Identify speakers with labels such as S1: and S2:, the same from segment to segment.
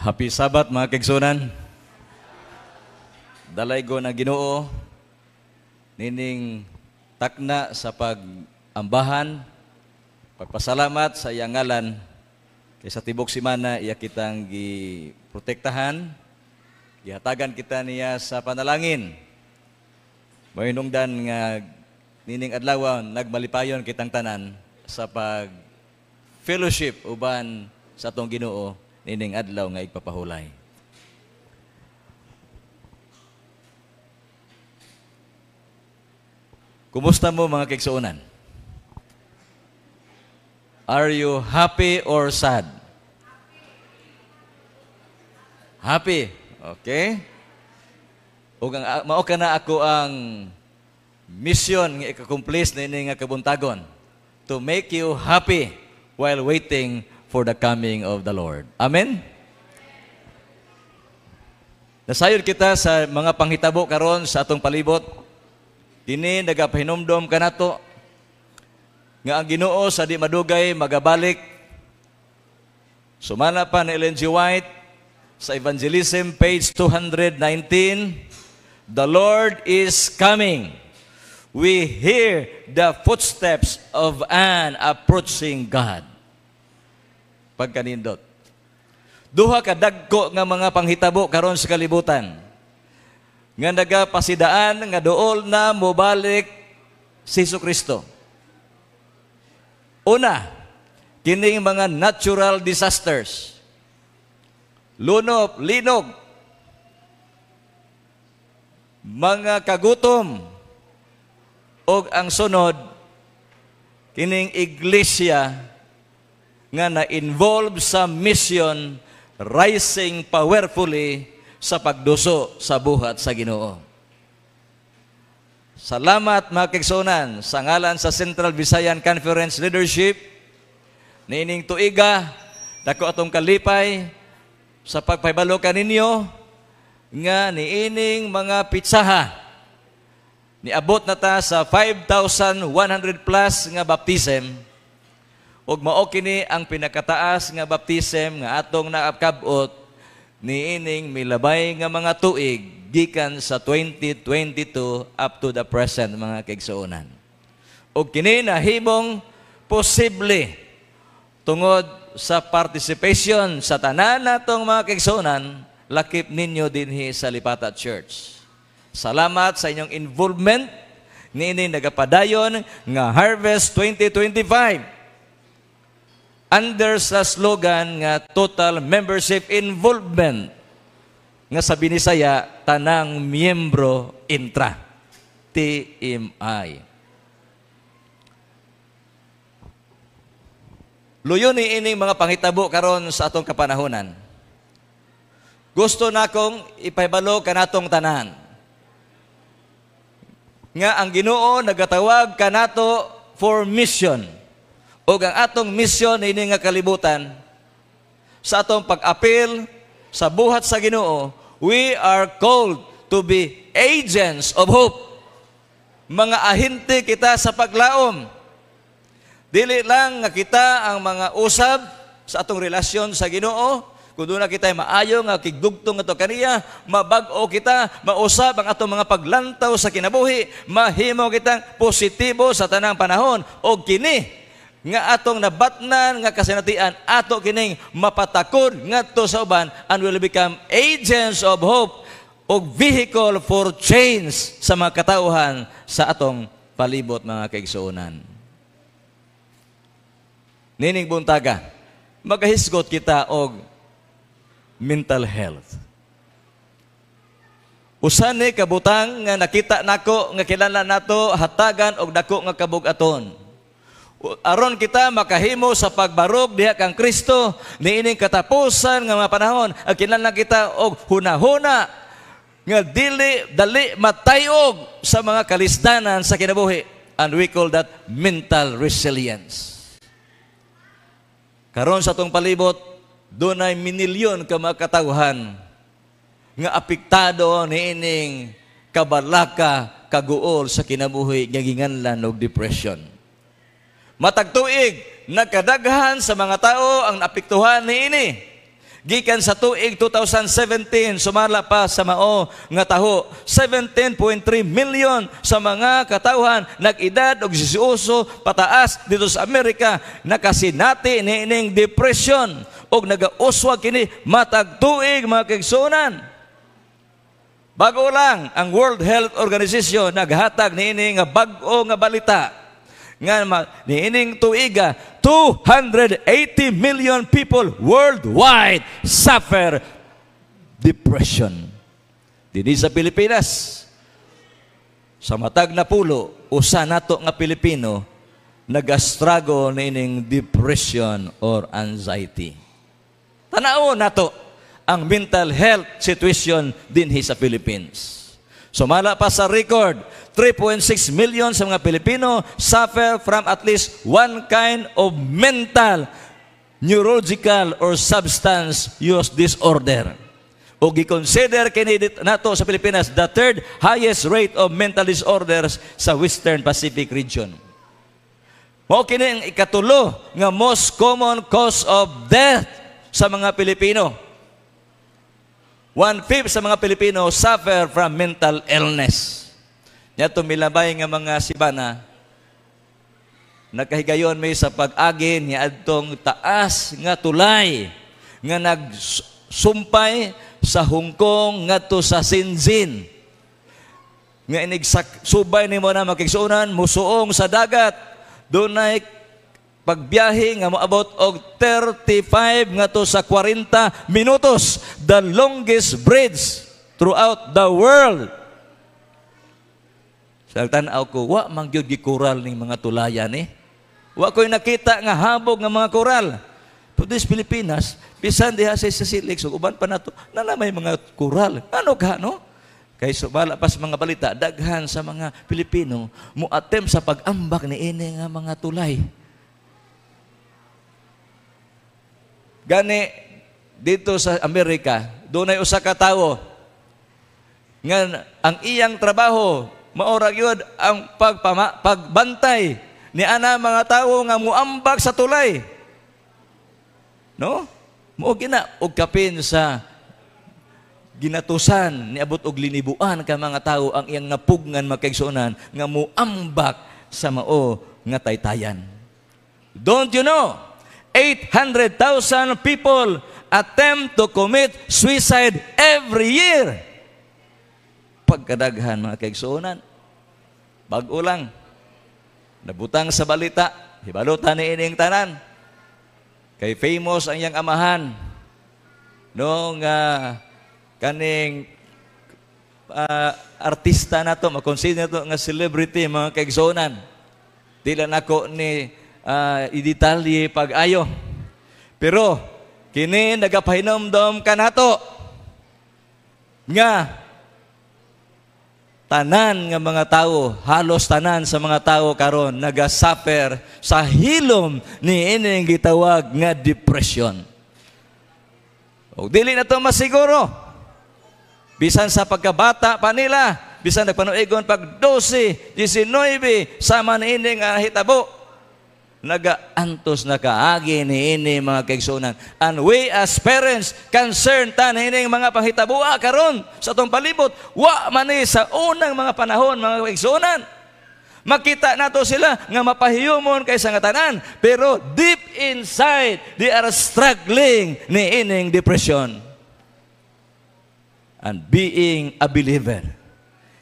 S1: Happy Sabat mga kaigsunan. Dalay go na Ginoo nining takna sa pagambahan, pagpasalamat sa iyang ngalan kay sa tibok simana iya kitang giprotektahan, gihatagan kita niya sa panalangin. Mahinungdan nga nining adlaw nagmalipayon kitang tanan sa pag fellowship uban sa atong Ginoo nining adlaw nga igpapahulay. Kumusta mo mga kaigsuonan? Are you happy or sad? Happy. Okay? Ug mao kana ako ang mission nga ika-accomplish nining nga kabuntagon, to make you happy while waiting for the coming of the Lord. Amen? Nasayod kita sa mga panghitabo karon sa atong palibot. Kini nagapahinumdom kanato nga ang Ginoo sa di madugay magabalik. Sumala pa ni Ellen G. White sa Evangelism page 219, the Lord is coming. We hear the footsteps of an approaching God. Pagkanindot. Duha ka dagko nga mga panghitabo karon sa kalibutan nga nagapasidaan nga dool na mobalik si Jesucristo. Una, kining mga natural disasters. Lunop, linog, mga kagutom, o ang sunod, kining iglesia nga na-involve sa mission rising powerfully sa pagduso sa buhat sa Ginoo. Salamat mga kaigsuonan sa ngalan sa Central Visayan Conference Leadership niining tuiga dako atong kalipay sa pagpahibalo kaninyo nga niining mga pitsaha niabot na ta sa 5,100 plus nga baptism. Ug mao kini ang pinakataas nga baptism nga atong nakabot niining milabay nga mga tuig gikan sa 2022 up to the present mga kaigsuonan. Ug kini nahimong posible tungod sa participation sa tanan natong mga kaigsuonan lakip ninyo dinhi sa Lipata Church. Salamat sa inyong involvement niining nagapadayon nga Harvest 2025. Under sa slogan nga total membership involvement nga sa binisaya tanang miyembro intra TMI. Luyo ni ining mga panghitabo karon sa atong kapanahonan. Gusto nakong ipahibalo kanatong tanan nga ang Ginoo nagatawag kanato for mission. O ang atong mission ini nga kalibutan sa atong pag-apil sa buhat sa Ginoo, we are called to be agents of hope. Mga ahente kita sa paglaom. Dili lang nga kita ang mga usab sa atong relasyon sa Ginoo, kundo na kita maayo nga kigdugtong ato kaniya, mabag-o kita, mausab ang atong mga paglantaw sa kinabuhi, mahimo kitang positibo sa tanang panahon o kini nga atong nabatnan nga kasinatian ato kining mapatakod ngadto sa uban and will become agents of hope o vehicle for change sa mga katauhan sa atong palibot mga kaigsuonan. Nining buntaga, magahisgot kita og mental health. Usan ni kabutang nga nakita nako nga kilala nato hatagan og dako nga kabug-aton. Aron kita makahimo sa pagbarog diha kang Kristo niining katapusan nga mga panahon ang kinahanglan kita og hunahuna nga dali matayog sa mga kalisdanan sa kinabuhi, and we call that mental resilience. Karon sa atong palibot dunay minilyon ka mga katawhan nga apektado niining kabalaka kaguol sa kinabuhi nga ginganlan og depression. Matag tuig nagkadaghan sa mga tao ang naapektuhan niini Gikan sa tuig 2017, sumala pa sa mao nga taho, 17.3 million sa mga katawhan nag-edad og 18 pataas dito sa Amerika nakasinati niining depression og nagauswag kini matag tuig mga kaigsuonan. Bago lang ang World Health Organization naghatag niini nga bag-o nga balita nga niining tuiga 280 million people worldwide suffer depression. Dinhi sa Pilipinas, sa matag na pulo, usa nato nga Pilipino nagastrago niining depression or anxiety. Tanaw nato ang mental health situation dinhi sa Philippines. Sumala pa sa record, 3.6 million sa mga Pilipino suffer from at least one kind of mental, neurological, or substance use disorder. O gikonsider kini nato sa Pilipinas the third highest rate of mental disorders sa Western Pacific region. Mao kini ang ikatulo nga most common cause of death sa mga Pilipino. 1/5 sa mga Pilipino suffer from mental illness. Yato milabay nga mga sibana, nagkahigayon may sa pag-agi ni adtong taas nga tulay nga nagsumpay sa Hong Kong ngadto sa Shenzhen. Nga inigsubay nimo na makigsuonan musuong sa dagat. Dunay pagbiyahe nga moabot og 35 ngadto sa 40 minutos, the longest bridge throughout the world. Sa tan-aw ko, wa man gyud gikural ning mga tulayan eh. Wa ko'y nakita nga habog nga mga koral. Pero sa Pilipinas, bisan diha sa Silig, so uban pa nato, may mga koral. Ano ka, no? Kay subala pa sa mga balita, daghan sa mga Pilipino muatem sa pag-ambak ni ini nga mga tulay. Gani dito sa Amerika, doon ay usa ka tawo nga ang iyang trabaho maora gyud ang pagbantay ni ana mga tawo nga muambak sa tulay. No? Mao gina og kapin sa ginatusan ni abot og linibuan ka mga tawo ang iyang napugngan makaigsuonan nga muambak sa mao nga taytayan. Don't you know? 800,000 people attempt to commit suicide every year. Pagkadaghan mga kaigsuonan. Bag-o lang. Nabutang sa balita, hibalutan ni ining tanan. Kay famous ang iyang amahan. No nga kaning artista na to, makonsider na to nga celebrity mga kaigsuonan. Dila nako ni idetalye pag-ayo. Pero kini nagapahinomdom kanato nga tanan nga mga tao, halos tanan sa mga tao karon nagasuffer sa hilom ni ining gitawag nga depression. O dili na to masiguro. Bisan sa pagkabata pa nila, bisan nagpanuigon pag 12, 19 sama ni ining hitabo. Nagaantos na kaagi ni ini mga kaigsuonan. And we as parents concerned ta nining mga panghitabua karon sa atong palibot, wa man ni sa unang mga panahon mga kaigsuonan. Makita nato sila nga mapahiyumon kaysa nga tanan, pero deep inside they are struggling ni ining depression. And being a believer,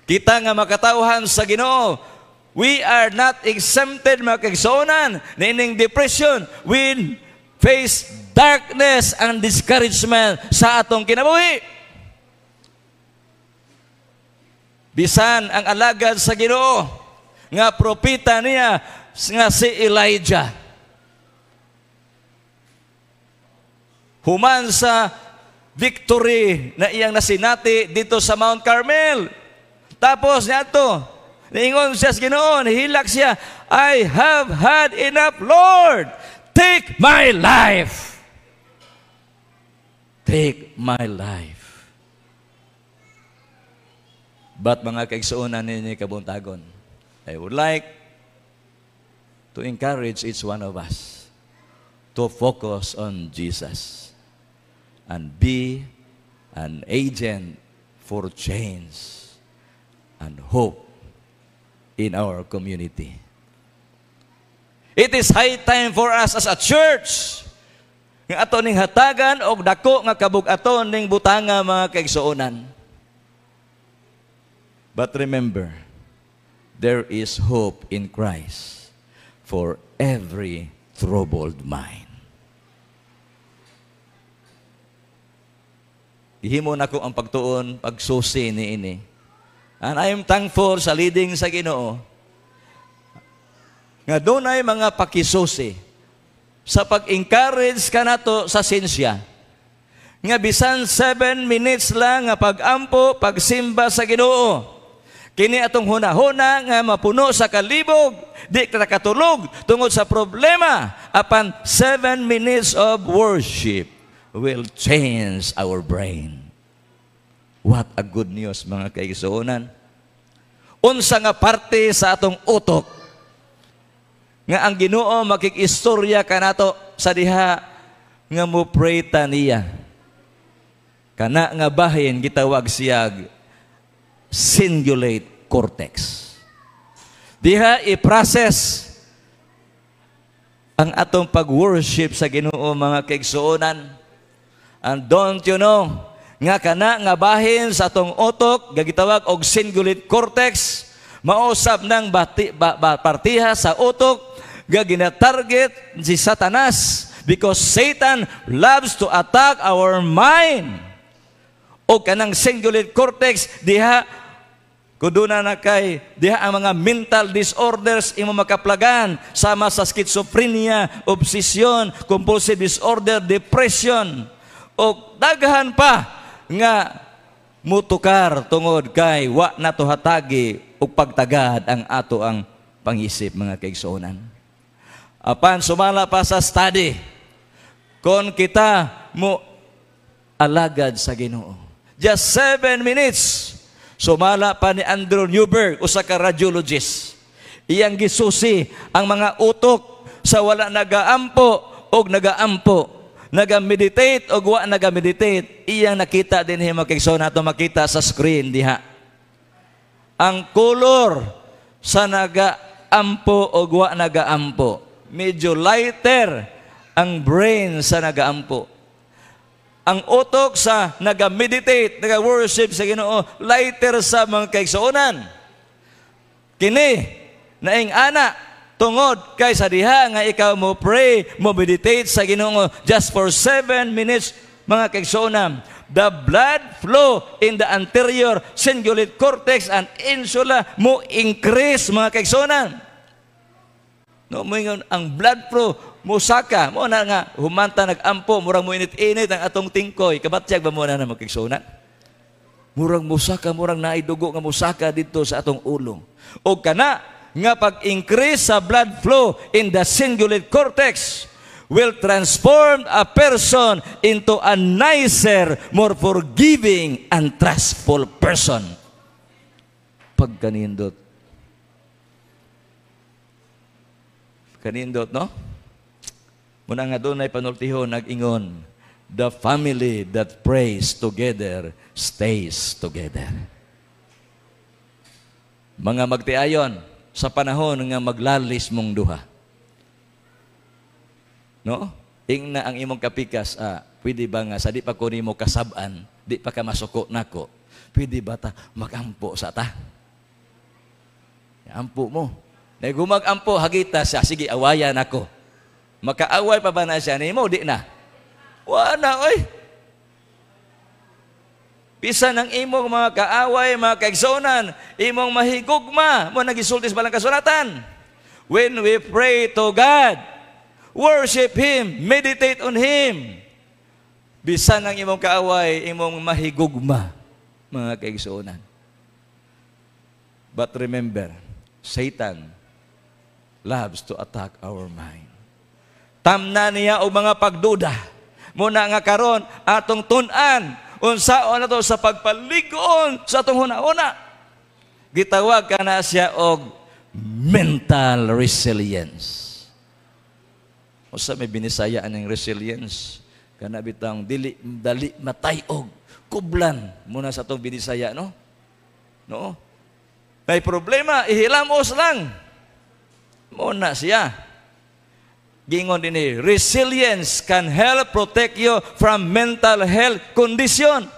S1: kita nga makatawhan sa Ginoo, we are not exempted mga kaigsuonan nining depression. We face darkness and discouragement sa atong kinabuhi. Bisan ang alagad sa Ginoo nga propeta niya nga si Elijah, human sa victory na iyang nasinati dito sa Mount Carmel. Tapos niya to, niingon siya sa Ginoo, hilak siya, I have had enough, Lord. Take my life. Take my life. But mga kaigsuonan ninyo kabuntagon, I would like to encourage each one of us to focus on Jesus. and be an agent for change and hope in our community. It is high time for us as a church nga ato ning hatagan og dako nga kabug-aton ning butanga mga kaigsuonan. But remember, there is hope in Christ for every troubled mind. Ihimo na ko ang pagtuon, pagsusi niini. And I am thankful sa leading sa Ginoo nga dunay mga pakisusi sa pag-encourage kanato sa sinsya. Nga bisan 7 minutes lang nga pag-ampo, pagsimba sa Ginoo. Kini atong hunahuna nga mapuno sa kalibog, di ka nakatulog tungod sa problema. Apan 7 minutes of worship will change our brain. What a good news mga kaigsuonan. Unsa nga parte sa atong utok nga ang Ginoo makikistorya kanato sa diha nga mo pray ta niya. Kana nga bahin gitawag siyag cingulate cortex. Diha i-process ang atong pag-worship sa Ginoo mga kaigsuonan. And don't you know nga kana nga bahin sa atong utok gagitawag og cingulate cortex mausab ng partiha sa utok nga gina-target si Satanas because Satan loves to attack our mind. O kanang cingulate cortex diha kuduna na kay diha ang mga mental disorders imo makaplagan sama sa schizophrenia, obsession, compulsive disorder, depression o daghan pa nga mutukar tungod kay wa nato hatagi og pagtagad ang ato ang pangisip mga kaigsuonan. Apan sumala pa sa study kon kita mo alagad sa Ginoo. Just 7 minutes. Sumala pa ni Andrew Newberg, usa ka radiologist. Iyang gisusi ang mga utok sa wala nagaampo og nagaampo. Naga-meditate o wa naga-meditate, iyang nakita din himo kay so nato makita sa screen diha. Ang color sa nagaampo o wa nagaampo, medyo lighter ang brain sa nagaampo. Ang utok sa naga-meditate, naga-worship sa Ginoo, lighter sa mga kaigsuonan. Kini naing ana tungod kay sa diha nga ikaw mo pray, mo meditate sa Ginoo just for 7 minutes mga kaigsuonan. The blood flow in the anterior cingulate cortex and insula mo increase mga kaigsuonan. No, moingon ang blood flow musaka mo na nga humanta nagampo murang muinit-init ang atong tingkoy kabatyag ba mo na mga kaigsuonan. Murang musaka, murang naidugo nga musaka dito sa atong ulo. O kana nga pag-increase sa blood flow in the cingulate cortex will transform a person into a nicer, more forgiving and trustful person. Pagkanindot. Kanindot, no? Muna nga doon ay panultihon, nag-ingon, the family that prays together stays together. Mga magtiayon, sa panahon nga maglalis mong duha. No? Ingna ang imong kapikas, pwede ba nga, sa di pa ko nimo kasabaan, di pa ka masuko nako, pwede ba ta magampo sa ta? Ampo mo. Na gumag-ampo, hagita siya, sige, awayan ako. Makaaway pa ba na siya nimo? Di na. Wala, oy. Pisa ng imong mga kaaway, mga kaigsuonan, imong mahigugma, mo nagisultis balang kasulatan. When we pray to God, worship Him, meditate on Him. Bisan ng imong kaaway, imong mahigugma, mga kaigsuonan. But remember, Satan loves to attack our mind. Tamna niya o mga pagduda. Muna nga karon atong tun-an unsaon na to sa pagpaligon sa atong huna-una. Gitawag ka na siya og mental resilience. O sa may binisayaan ng resilience, Kana bitang dali matayog, kublan muna sa itong Binisaya, no? No? May problema, ihilamos lang. Muna siya. Gingon din resilience can help protect you from mental health condition.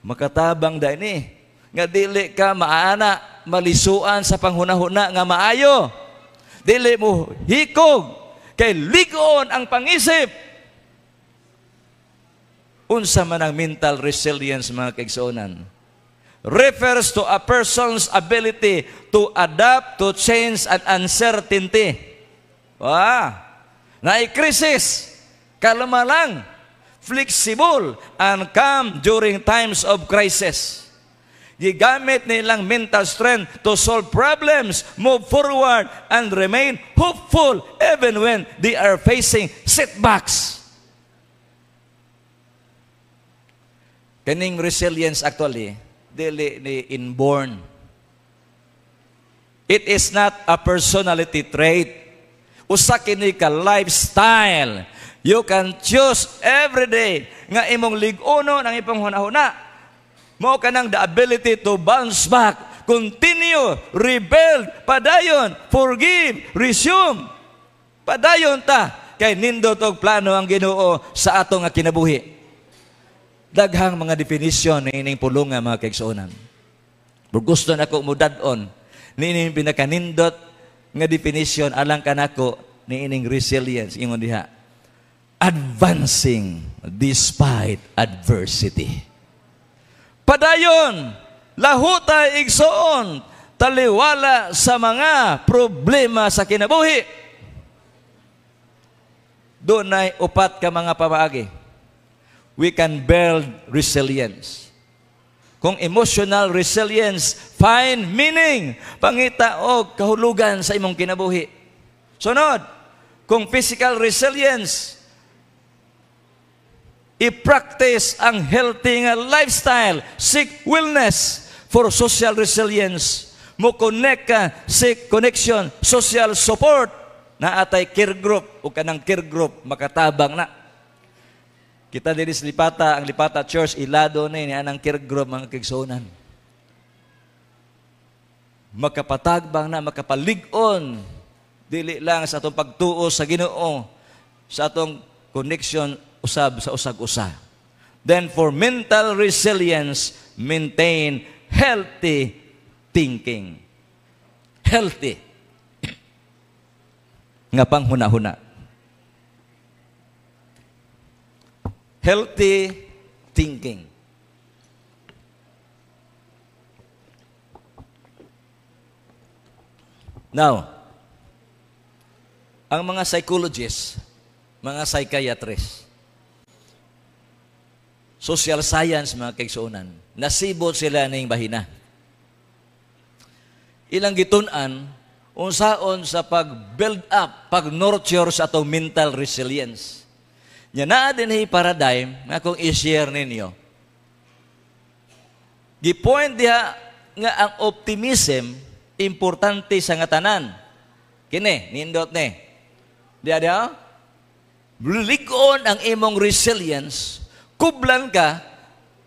S1: Makatabang da ini. Nga dili ka maana, malisuan sa panghuna-huna nga maayo. Dili mo hikog, kay ligon ang pangisip. Unsa man ang mental resilience, mga kaigsuonan, refers to a person's ability to adapt to change and uncertainty. Naikrisis, kalma lang, flexible, and calm during times of crisis. Gigamit nilang mental strength to solve problems, move forward, and remain hopeful even when they are facing setbacks. Kaning resilience actually, dili ni inborn. It is not a personality trait. Usa kini ka lifestyle. You can choose every day nga imong lig-uno ang ipong hunahuna. Mao kanang the ability to bounce back, continue, rebuild, padayon, forgive, resume. Padayon ta kay nindot og plano ang Ginoo sa atong nga kinabuhi. Daghang mga definisyon ni ining pulungan, mga kaigsuonan. Pero gusto na ako mudadon ni ining pinakanindot nga definisyon alang kanako ni ining resilience. Ingon diha, advancing despite adversity. Padayon, lahuta igsoon, taliwala sa mga problema sa kinabuhi. Doon ay upat ka mga pamaagi. We can build resilience. Kung emotional resilience, find meaning, pangita o kahulugan sa imong kinabuhi. Sunod, kung physical resilience, i-practice ang healthy nga lifestyle, seek wellness. For social resilience, mo connect ka, seek connection, social support, na atay care group, o kanang care group, makatabang na. Kita diri sa Lipata, ang Lipata Church, ilado ni anang care group, mga kaigsuonan. Makapatagbang na, makapalig-on, dili lang sa atong pagtuo sa Ginoo, sa atong connection usab sa usag-usa. Then for mental resilience, maintain healthy thinking. Healthy. Nga panghuna-huna. Healthy thinking. Now, ang mga psychologists, mga psychiatrists, social science, mga kaigsuonan, nasibot sila ning bahina. Ilang gitun-an, unsaon sa pag-build up, pag-nurture sa atong mental resilience. Nya naa dinhi paradigm nga akong i-share ninyo. Gipoint diha nga ang optimism importante sa nga tanan. Kini, nindot ni. Diya. Ligon ang imong resilience, kublan ka,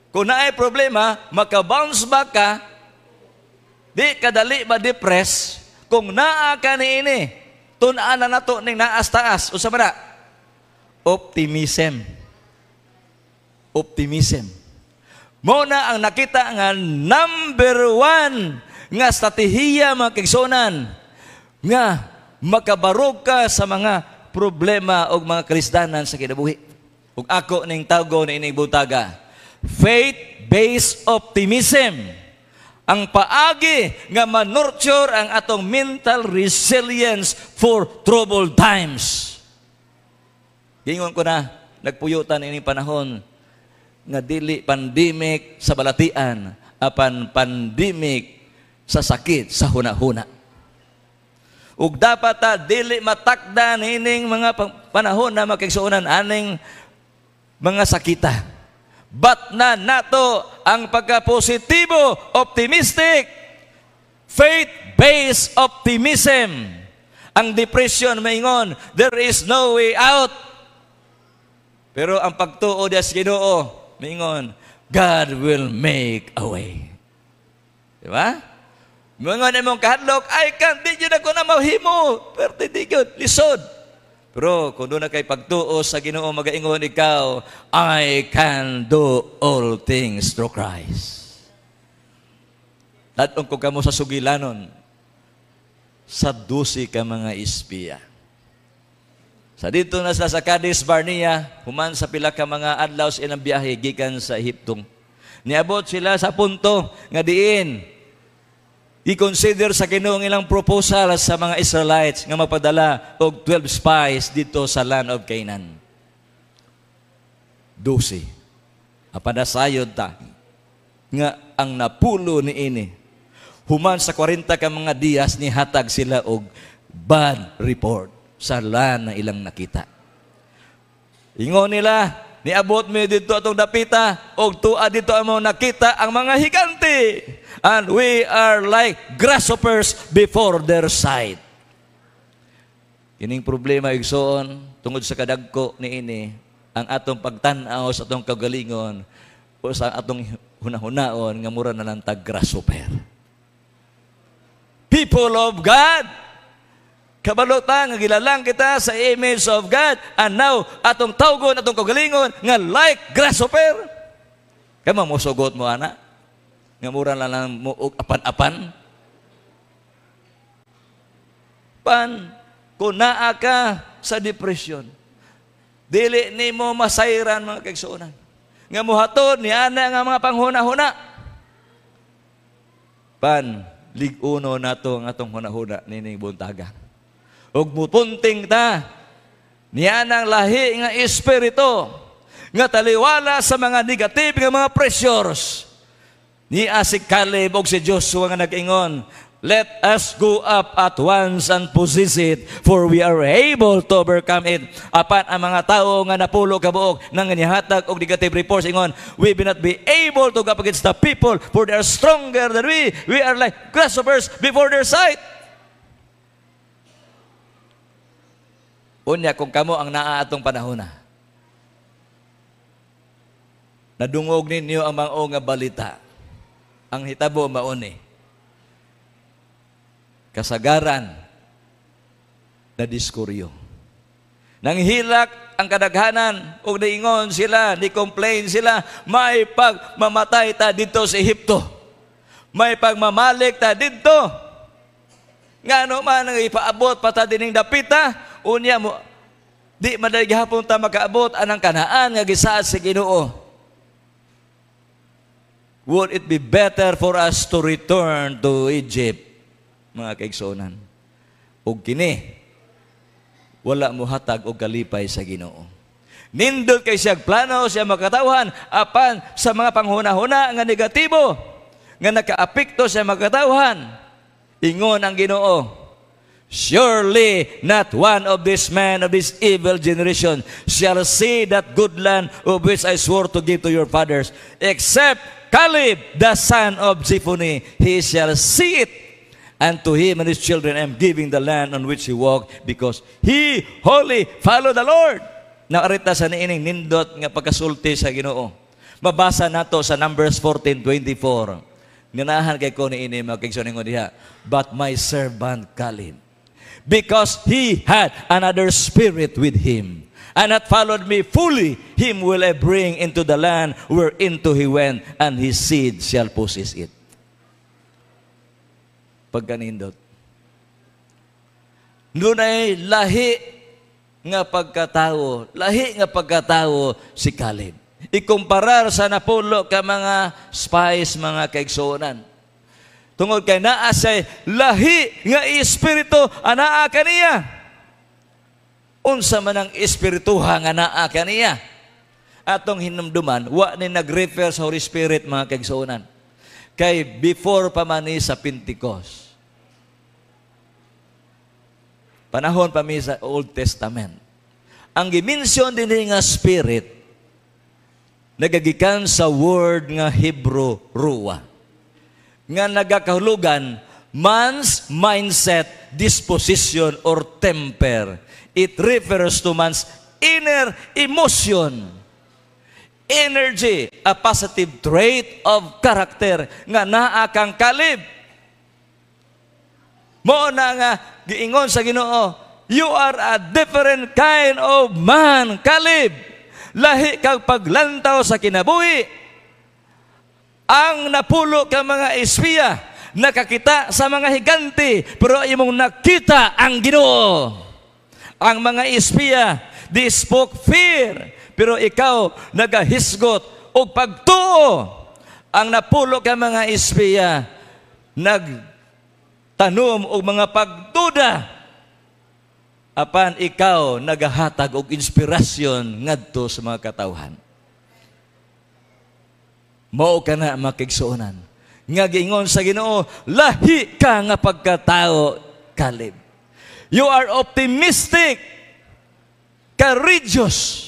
S1: kung naay problema, maka-bounce back ka, di kadali ma-depress, kung naa ka ni ini, tunaan na nato ning naas-taas, usa man na, optimism. Optimism. Muna ang nakita nga number 1 nga strategiya, mga kaigsuonan, nga makabarog ka sa mga problema o mga kristanan sa kinabuhi. Ug ako ning tawgo na ining butaga, faith-based optimism. Ang paagi nga manurture ang atong mental resilience for troubled times. Gingon ko na, nagpuyutan ining panahon nga dili pandemic sa balatian, apan pandemic sa sakit sa huna-huna. Ug dapat ta dili matakdan ining mga panahon na makigsuonan aning mga sakita. But na nato ang pagka-positibo, optimistic, faith-based optimism. Ang depression maingon, there is no way out. Pero ang pagtuo diya sa Ginoo, mingon, God will make a way. Di ba? Mingon imong kahadlok, I can't, di yun ako na mahimo. Pero di yun, lisod. Pero kung doon na kay pagtuo sa Ginoo, magaingon ikaw, I can do all things through Christ. Tatong ko kamo sa sugilanon, sa 12 ka mga espiya. Sa dito na sa Cadiz, Barnea, human sa pila ka mga adlaw sa ilang biyahe, gikan sa Ehiptong. Niabot sila sa punto nga diin, i-consider sa Ginoo ang ilang proposal sa mga Israelites nga magpadala og 12 spies dito sa land of Canaan. 12. Apanasayod ta nga ang napulo ni ini. Human sa 40 ka mga diyas ni hatag sila og bad report sa land na ilang nakita. Ingon nila, niabot mo dito atong dapita, og tua dito amo nakita ang mga higante. And we are like grasshoppers before their sight. Kining problema igsoon tungod sa kadagko niini, ang atong pagtan-aw sa atong kagalingon o sa atong hunahunaon nga mura na lang tag grasshopper. People of God, kabalota nga gilalang kita sa image of God, and now atong tawgon atong kagalingon nga like grasshopper. Kamo mo sugot mo ana nga mura na lang mo og apan-apan. Kung naa ka sa depression, dili nimo masayran mga kaigsuonan. Nga muhatod ni ana nga mga panghuna-huna. Lig-uno nato ang atong hunahuna nining buntaga. Ug mupunting ta niya nang lahi nga espiritu nga taliwala sa mga negative nga mga pressures. Ni si Caleb og si Joshua nga nag-ingon, let us go up at once and possess it, for we are able to overcome it. Apan ang mga tao nga napulo kabuok nang nihatag og negative reports, ingon, we will not be able to go up against the people, for they are stronger than we. We are like grasshoppers before their sight. Unya kung kamo ang naa atong panahon na, nadungog ninyo ang mga nga balita. Ang hitabo mauni, kasagaran na diskuryo. Nang hilak ang kadaghanan, o naingon sila, ni-complain sila, may pagmamatay ta dito sa Ehipto. May pagmamalik ta dito. Nga ano man ang ipaabot pata dining dapita, unya mo, di madali gihapon ta makaabot anang kanaan nga gisaad sa Ginoo. Would it be better for us to return to Egypt, mga kaigsuonan? Ug kini, wala mo hatag og kalipay sa Ginoo. Nindot kay siyang plano siya makatawhan apan sa mga panghuna-huna nga negatibo nga nakaapekto sa makatawhan. Ingon ang Ginoo, surely not one of this man of this evil generation shall see that good land of which I swore to give to your fathers, except Caleb, the son of Jephunneh, he shall see it, and to him and his children I am giving the land on which he walked, because he wholly followed the Lord. Naarita sa niining nindot nga pagkasulti sa Ginoo. Mabasa nato sa Numbers 14:24. Nganahan kay ko niini mga kaigsuonan ko diha. But my servant Caleb, because he had another spirit with him, and hath followed me fully, him will I bring into the land whereinto he went, and his seed shall possess it. Pagkanindot. Nunay lahi nga pagkatao si Caleb. Ikumparar sa napulo ka mga spies, mga kaigsuonan. Tungod kay naa say lahi nga espiritu anaa kaniya. Unsa man ang espirituha nga naa kaniya. Atong hinumduman, wa ni nag-refer sa Holy Spirit mga kaigsuonan. Kay before pa man ni sa Pentecost. Panahon pa mi sa Old Testament. Ang gimension din nga spirit nagagikan sa word nga Hebrew ruwa. Nga nagakahulugan man's mindset, disposition, or temper. It refers to man's inner emotion, energy, a positive trait of character nga naa kang Caleb. Mo na nga giingon sa Ginoo, you are a different kind of man, Caleb. Lahi kang paglantaw sa kinabuhi. Ang napulo ka mga espiya, nakakita sa mga higante, pero imong nakita ang Ginoo. Ang mga espiya, they spoke fear, pero ikaw nagahisgot og pagtuo. Ang napulo ka mga espiya, nagtanom og mga pagduda. Apan ikaw nagahatag og inspirasyon ngadto sa mga katawhan. Mao ka na makigsuonan. Nga giingon sa Ginoo, lahi ka nga pagkatao, Caleb. You are optimistic, courageous.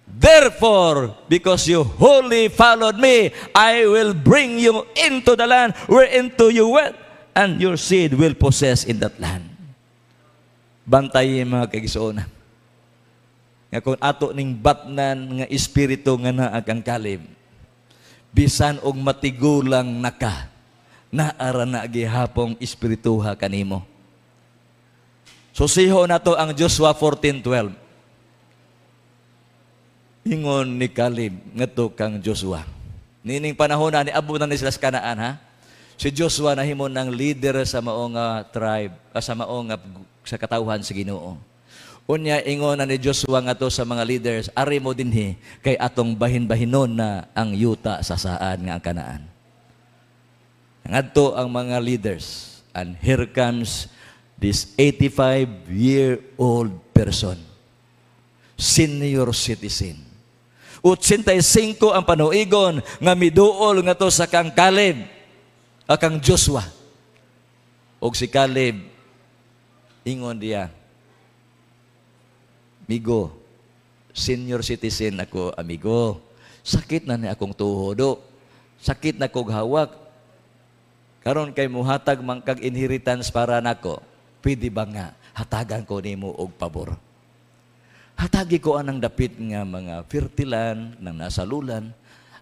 S1: Therefore, because you wholly followed me, I will bring you into the land whereinto you went, and your seed will possess in that land. Bantayin mga kaigsuonan. Nga kung ato ning batnan nga espiritu nga naa kang Caleb, bisan og matigulang naka, naara na gihapong espirituha kanimo. Susiho na to ang Joshua 14:12. Ingon ni Caleb ngadto kang Joshua. Nining panahon na ni abutan ni sila sa Kanaan, ha? Si Joshua nahimo ng leader sa maong tribe, sa maong sa katawhan sa Ginoo. Unya ingon na ni Joshua ngadto sa mga leaders, ari mo dinhi kay atong bahin-bahinon na ang yuta sa saan nga ang Kanaan. Ngadto ang mga leaders, and here comes this 85-year-old person, senior citizen. 85 ang panuigon nga miduol nga to sa kang Caleb, kang Joshua. Og si Caleb, ingon diya, amigo, senior citizen ako, amigo, sakit na ni akong tuhodo, sakit na kong hawak, karon kay muhatag mangkag inheritance para nako, pwede ba nga hatagan ko nimo og pabor? Hatagi ko anang dapit nga mga fertilan, nang nasalulan,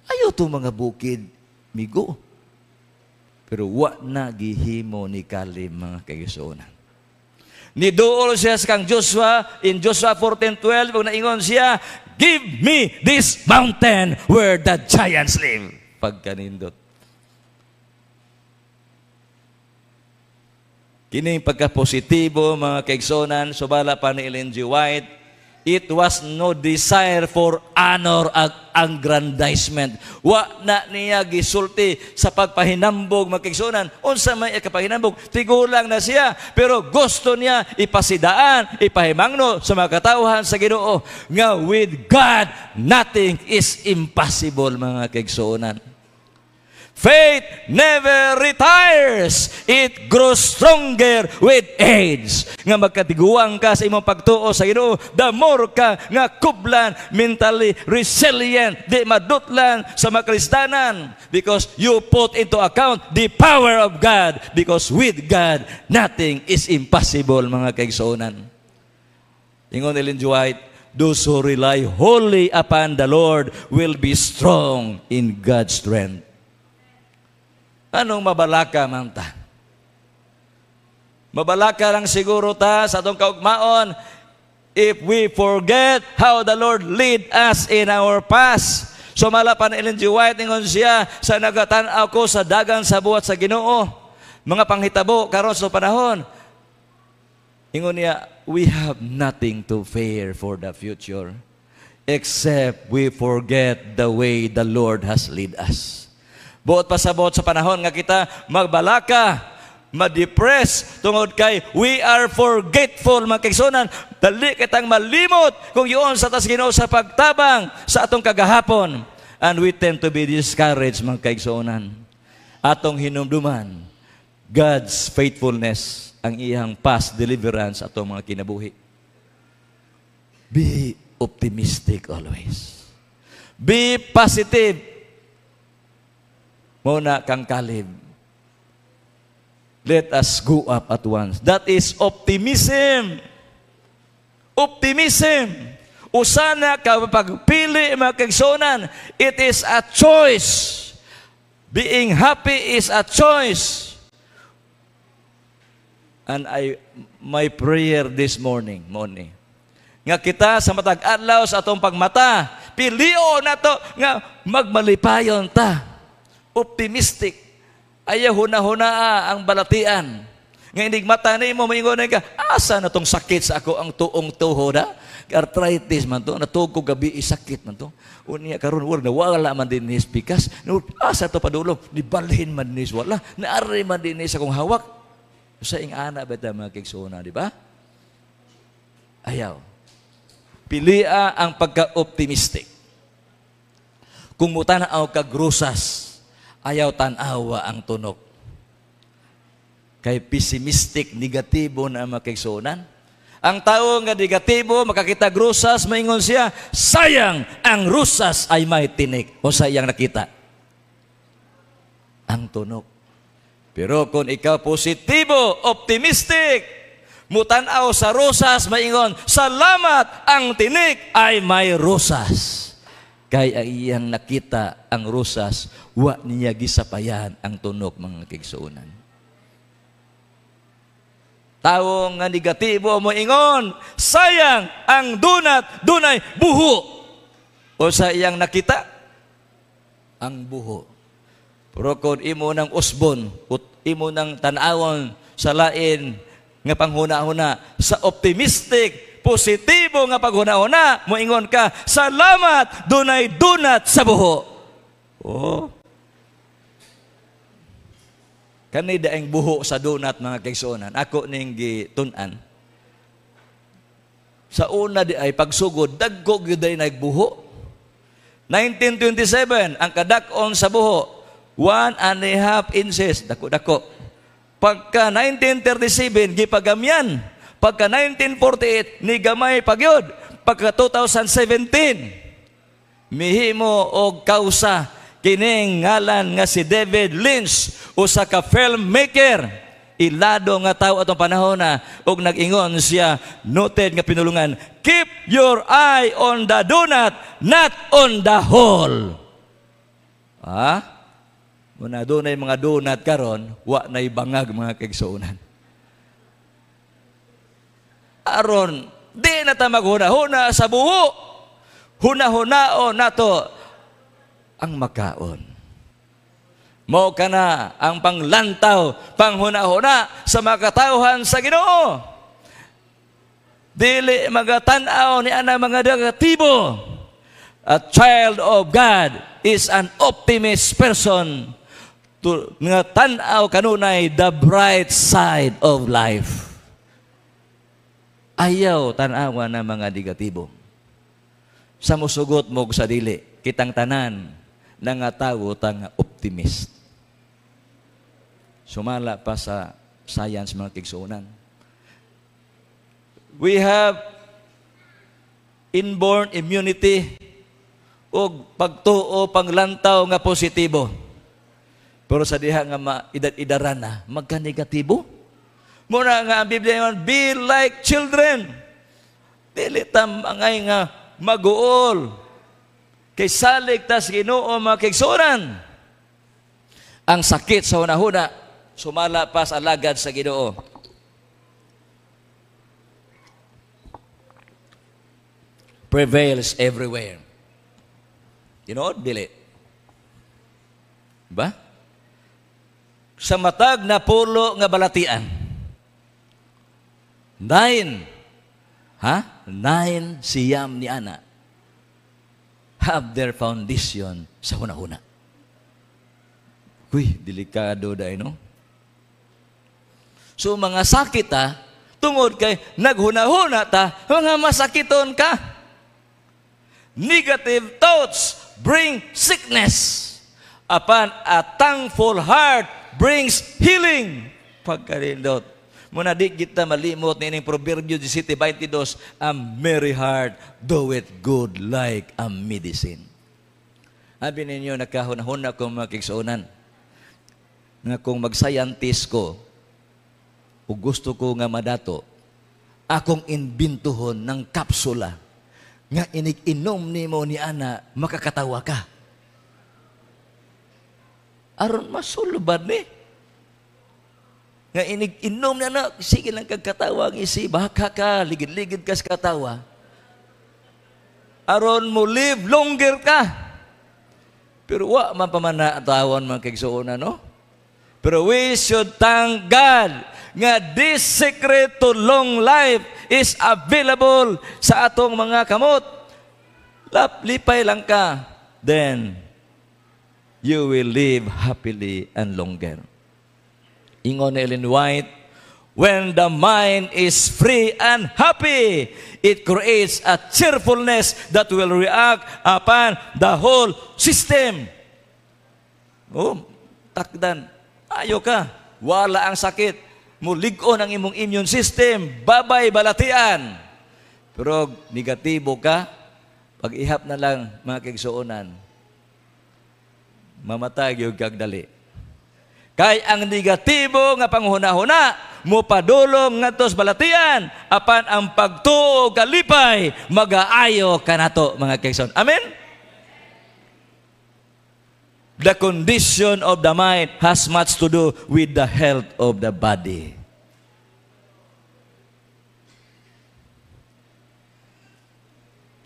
S1: ayaw to mga bukid, migo. Pero wa na gihimo ni Caleb mga kaigsuonan. Niduol siya sa kang Joshua in Joshua 14:12 kung naingon siya, give me this mountain where the giants live. Pagkanindot. Kining pagka-positibo mga kaigsuonan, subala pa ni Ellen G. White, it was no desire for honor ag aggrandizement. Wa na niya gisulti sa pagpahinambog makigsunan. Unsa may kapahinambog, tigulang na siya. Pero gusto niya ipasidaan, ipahimangno sa mga katawhan sa Ginoo nga with God nothing is impossible mga kaigsunan. Faith never retires. It grows stronger with age. Nga magkatiguang ka sa imong pagtuo sa Ginoo, the more ka nga kublan, mentally resilient, di madutlan sa makristanan. Because you put into account the power of God. Because with God, nothing is impossible, mga kaigsuonan. Ingon Ellen G. White, those who rely wholly upon the Lord will be strong in God's strength. Anong mabalaka man ta? Mabalaka lang siguro ta sa atong kaugmaon if we forget how the Lord lead us in our past. So malapan Ellen G. White, ingon siya, sa nagatan-aw ko sa dagang sa buhat sa Ginoo, mga panghitabo karon sa panahon. Ingon niya, we have nothing to fear for the future except we forget the way the Lord has lead us. Buot pasabot sa panahon nga kita magbalaka, ma-depress tungod kay we are forgetful mga kaigsuonan. Dali kitang malimot kung yun sa tas Ginoo sa pagtabang sa atong kagahapon. And we tend to be discouraged mga kaigsuonan. Atong hinumduman God's faithfulness, ang iyang past deliverance atong mga kinabuhi. Be optimistic always. Be positive. Muna kang Caleb. Let us go up at once. That is optimism. optimism. Usana ka pagpili mga kaigsuonan, it is a choice. Being happy is a choice. And my prayer this morning, nga kita sa matag adlaw sa atong pagmata, pilio na to nga magmalipayon ta. Optimistic. Ayaw huna-hunaa ang balatian. Nga hindi mata ni mo, maingon ka, asa na tong sakit sa ako ang tuong tuhod ha? Arthritis man to, natug ko gabi sakit man to. Unya karon wala man din nis pikas. Asa to padulong, nibalhin man nis wala. Naari man din nis akong hawak. Sa ing ana beta mga kaigsuonan, di ba? Ayaw. Pilia ang pagka-optimistic. Kung mutanaw ka grusas, ayaw tanawa ang tunok. Kay pessimistic, negatibo na mga kaigsuonan. Ang tao nga negatibo, makakita grusas, maingon siya, sayang ang rusas ay may tinik. O sayang nakita. Ang tunok. Pero kung ikaw positibo, optimistic, mutanaw sa rusas, maingon, salamat ang tinik ay may rusas. Kaya iyang nakita ang rusas, wa niya gisapayan ang tunok mga kaigsuonan. Tao nga negatibo mo ingon, sayang ang dunay buho. O sa iyang nakita, ang buho. Pero kung imo ng usbon, imo ng tanawon sa lain nga panghuna-huna, sa optimistic, positibo nga paghuna-huna, moingon ka, salamat, dunay dunat sa buho. Oh. Kani daing buho sa donut mga kaigsuonan. Ako ning gitun-an. Sa una di ay pagsugod, dagko gyud ay nagbuho. 1927, ang kadak-on sa buho, 1.5 inches, dako-dako. Pagka 1937, gipagamyan. Pagka 1948, ni gamay pagyod. Pagka 2017, mihimo og kausa kining ngalan nga si David Lynch, usa ka filmmaker, ilado nga tao atong panahon na, og nag-ingon siya, noted nga pinulungan, keep your eye on the donut, not on the hole. Muna dunay mga donut karon, wa nay bangag mga kaigsuonan. Aron, di na ta maghuna-huna sa buho. Huna-hunaon nato ang makaon. Mao kana ang panglantaw, panghuna-huna sa mga katawhan sa Ginoo. Dili magatan-aw ni ana mga negatibo. A child of God is an optimist person to nga tan-aw kanunay the bright side of life. Ayaw tan-awa na mga negatibo. Sa musugot mo sa dili, kitang tanan na nga tawo tang optimist. Sumala pa sa science mga kaigsuonan. We have inborn immunity o pagtuo panglantaw nga positibo. Pero sa diha nga maidad-idaran na, magka-negatibo. Muna nga ang Biblia yun, be like children. Dili tam angay nga maguol. Kay salig tas Ginoo mga kaigsuonan. Ang sakit sa hunahuna, sumala pa sa alagad sa Ginoo. Prevails everywhere. You know, dili. Ba? Sa matag na pulo nga balatian. 9 siyam ni ana have their foundation sa hunahuna. Uy, delikado dahil, no? So, mga sakit, tungod kay naghuna-huna mga masakiton ka. Negative thoughts bring sickness. Upon a thankful heart brings healing. Pagkarindot. Muna di kita malimot nining Proverbio 17:22, a merry heart doeth good like a medicine. Sabi ninyo, nakahunahuna ko mga kaigsuonan, nga kung mag-scientist ko, o gusto ko nga madato, akong imbintuhon ng kapsula nga inig-inom nimo ni ana makakatawa ka. Aron masulubad ni. Nga inig-inom na na, sige lang kagkatawa ng isi, baka ka, ligid-ligid ka sa katawa. Aron mo live longer ka. Pero wa man pa man na tawon mga kaigsuonan, no? Pero we should thank God nga this secret to long life is available sa atong mga kamot. Lipay lang ka, then you will live happily and longer. Ingon ni Ellen White, when the mind is free and happy, it creates a cheerfulness that will react upon the whole system. Oh, takdan. Ayo ka. Wala ang sakit. Mulig-on ang imong immune system. Babay balatian. Pero negatibo ka, pag-ihap na lang mga kaigsuonan, mamatay yung kagdali. Kay ang negatibo nga panghuna-huna, mupadulong nga tos balatian, apan ang pagtuo kalipay, mag-aayo ka nato, mga kaigsuonan. Amen? The condition of the mind has much to do with the health of the body.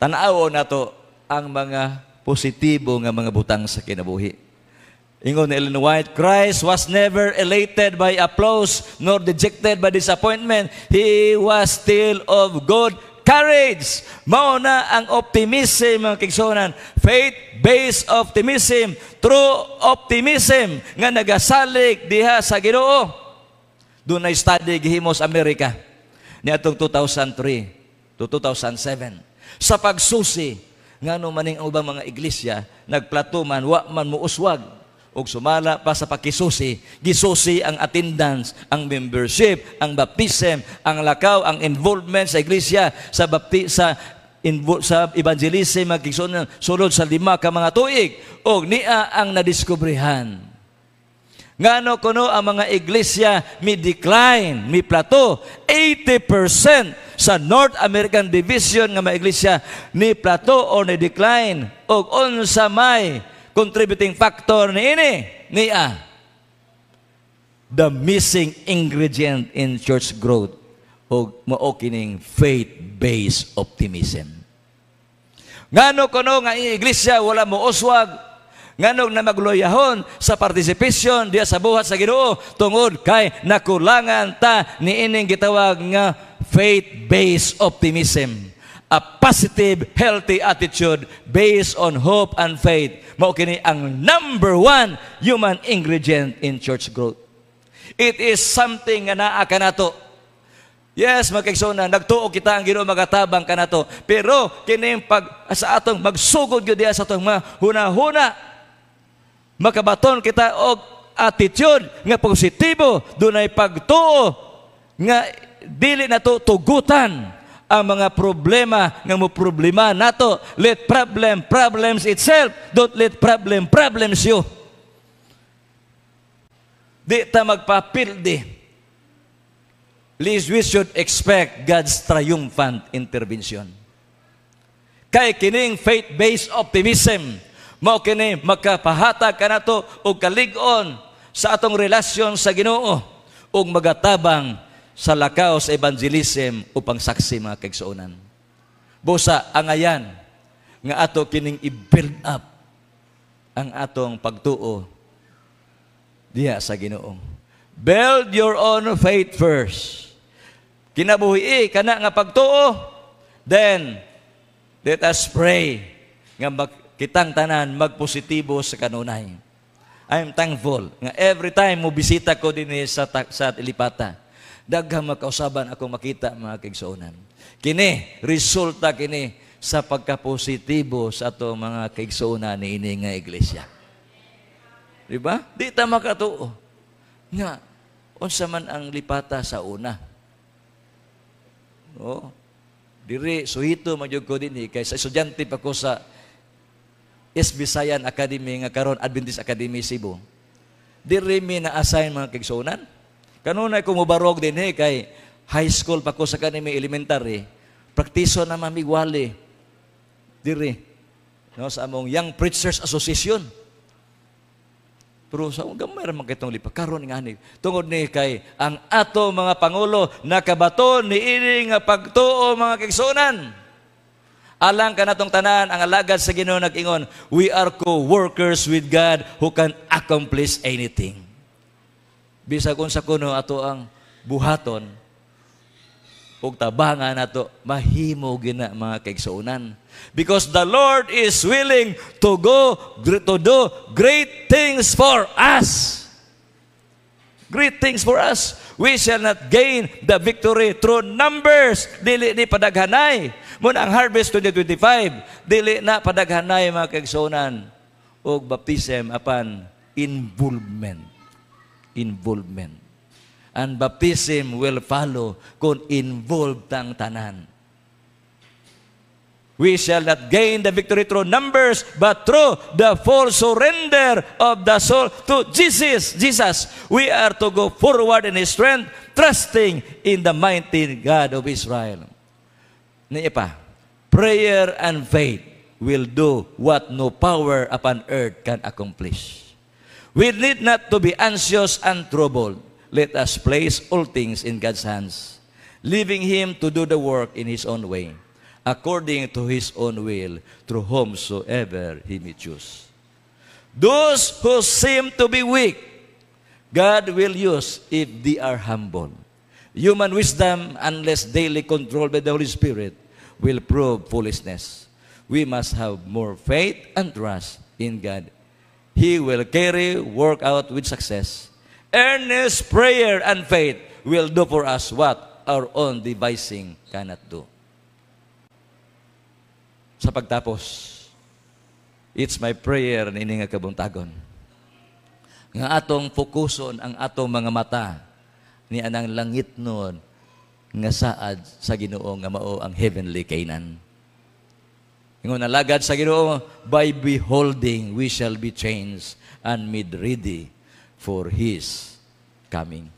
S1: Tanaw na to ang mga positibo nga mga butang sa kinabuhi. Ingon ni Ellen White, Christ was never elated by applause nor dejected by disappointment. He was still of good courage. Mao na ang optimism, mga kaigsuonan. Faith-based optimism, true optimism nga nagasalig diha sa Ginoo. Doon na study gihimos Amerika niadtong 2003 to 2007. Sa pagsusi, ngano maning ang ubang mga iglesia, nagplato man, wa man muuswag, og sumala pa sa pakisusi, gisusi ang attendance, ang membership, ang baptism, ang lakaw, ang involvement sa iglesia, sa evangelism, magkigsunan, sulod sa 5 ka mga tuig, og niya ang nadiskubrihan. Ngano kuno ang mga iglesia mi decline, mi plateau, 80% sa North American Division nga mga iglesia ni plateau o ni decline, og unsa may contributing factor ni ini niya the missing ingredient in church growth o mao kining faith-based optimism. Ngano kuno nga iglesia wala mo uswag, ngano na magloyahon sa participation diya sa buhat sa Ginoo tungod kay nakulangan ta ni ining gitawag nga faith-based optimism. A positive, healthy attitude based on hope and faith. Mao kini ang number 1 human ingredient in church growth. It is something nga naa ka nato. Yes, mga kaigsuonan, nagtuo kita ang Ginoo magatabang ka nato. Pero kini sa atong magsugod gyud diha sa atong mga huna-huna, makabaton kita og attitude nga positibo, dunay pagtuo nga dili nato tugutan ang mga problema nga mo problema nato. Let problems itself. Don't let problems you. Di ta magpapildi. Please, we should expect God's triumphant intervention. Kay kining faith-based optimism, mao kini makapahatag kanato og kalig-on sa atong relasyon sa Ginoo ug magatabang sa lakaw sa evangelism upang saksi, mga kaigsuonan. Busa angayan nga ato kining i-build up ang atong pagtuo diha sa Ginoo. Build your own faith first. Kinabuhi kana nga pagtuo, then let us pray nga kitang tanan magpositibo sa kanunay. I'm thankful nga every time mo bisita ko din sa Ilipata, daghang makausaban akong makita, mga kaigsuonan. Kini resulta kini sa pagkapositibo sa ato mga kaigsuonan ni ini nga iglesia. Di ba? Di ta makatuo nga unsa man ang lipata sa una. No? Diri suhito magyud ko dinhi kay sa estudyante pa ko sa Bisayan Academy nga karon Adventist Academy Cebu. Diri mi na-assign, mga kaigsuonan. Kanunay ko mubarog din kay high school pa ko sa kanimi elementary, praktiso na mamigwali. Diri. No, sa among Young Preachers Association. Pero sa gamay ra man kitong lipa karon nga ni tungod ni kay ang ato mga pangulo nakabaton ni ini nga pagtuo mga kaigsuonan. Alang kanatong tanan ang alagad sa Ginoo nag-ingon, we are co-workers with God who can accomplish anything. Bisag unsa kuno ato ang buhaton ug tabangan nato mahimo gina mga kaigsuonan. Because the Lord is willing to do great things for us. Great things for us. We shall not gain the victory through numbers. Dili ni padaghanay. Muna ang Harvest 2025, dili na padaghanay mga kaigsuonan o baptism apan involvement. Involvement. And baptism will follow kung involved ang tanan. We shall not gain the victory through numbers, but through the full surrender of the soul to Jesus. We are to go forward in His strength, trusting in the mighty God of Israel. Pa, prayer and faith will do what no power upon earth can accomplish. We need not to be anxious and troubled. Let us place all things in God's hands, leaving Him to do the work in His own way, according to His own will, through whomsoever He may choose. Those who seem to be weak, God will use if they are humble. Human wisdom, unless daily controlled by the Holy Spirit, will prove foolishness. We must have more faith and trust in God. He will work out with success. Earnest prayer and faith will do for us what our own devising cannot do. Sa pagtapos, it's my prayer nini nga kabuntagon nga atong fokuson ang atong mga mata ni anang langit nun nga saad sa Ginoo nga mao ang heavenly Canaan. Ingon nalagad sa Ginoo, by beholding we shall be changed and made ready for His coming.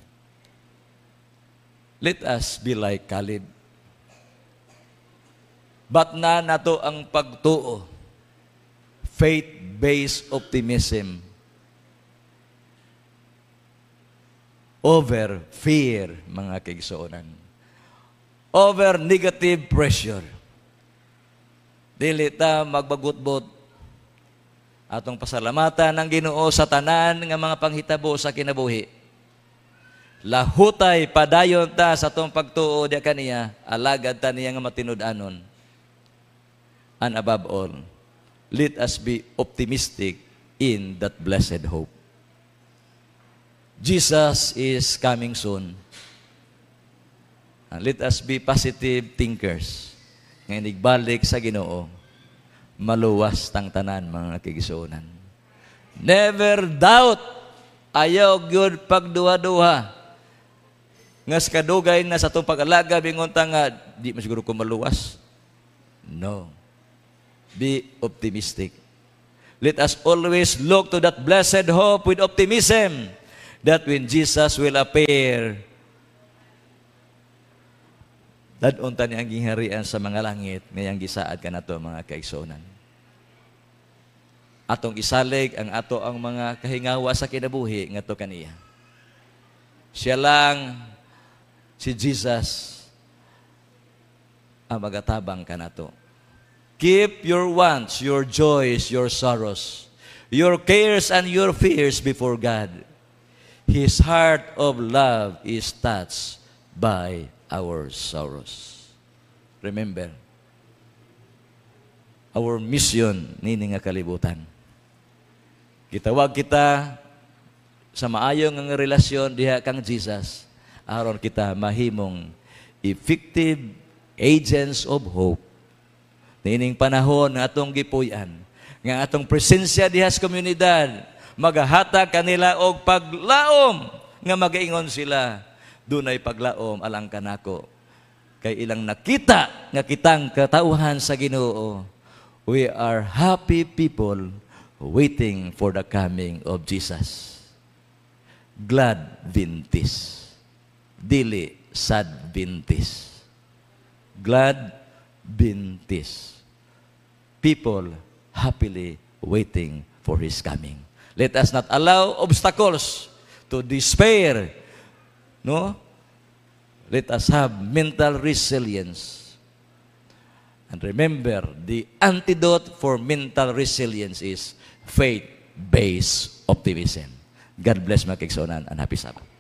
S1: Let us be like Caleb. But na nato ang pagtuo, faith-based optimism over fear, mga kaigsuonan. Over negative pressure. Dili ta magbagutbot atong pasalamatan ng Ginoo sa tanan nga mga panghitabo sa kinabuhi. Lahutay padayon ta sa atong pagtuo diya kaniya, alagad ta niya nga matinud-anon. And above all, let us be optimistic in that blessed hope. Jesus is coming soon. And let us be positive thinkers. Ngayon igbalik sa Ginoo, maluwas tang tanan mga kaigsuonan. Never doubt, ayaw gyud pagduha-duha. Nga sa kadugay na sa itong pag-alaga, bingon ta nga, di masiguro ko maluwas. No. Be optimistic. Let us always look to that blessed hope with optimism that when Jesus will appear, dadunta niya ang gingharian sa mga langit, ngayang gisaad ka na to mga kaigsuonan. Atong isalig ang ato ang mga kahingawa sa kinabuhi nga to kaniya. Siya lang, si Jesus, ang magatabang ka na to. Keep your wants, your joys, your sorrows, your cares and your fears before God. His heart of love is touched by our sorrows. Remember, our mission nini nga kalibutan. Gitawag kita sa maayong nga relasyon diha kang Jesus, aron kita mahimong effective agents of hope. Nining panahon nga atong gipuy-an, nga atong presensya diha sa komunidad, magahatag kanila og paglaom nga magaingon sila, dunay paglaom alang kanako. Kay ilang nakita nga kitang katauhan sa Ginoo, we are happy people waiting for the coming of Jesus. Glad vintis, dili sad bintis. Glad bintis. People happily waiting for His coming. Let us not allow obstacles to despair. No? Let us have mental resilience. And remember, the antidote for mental resilience is faith-based optimism. God bless mga kaigsunan and happy Sabbath.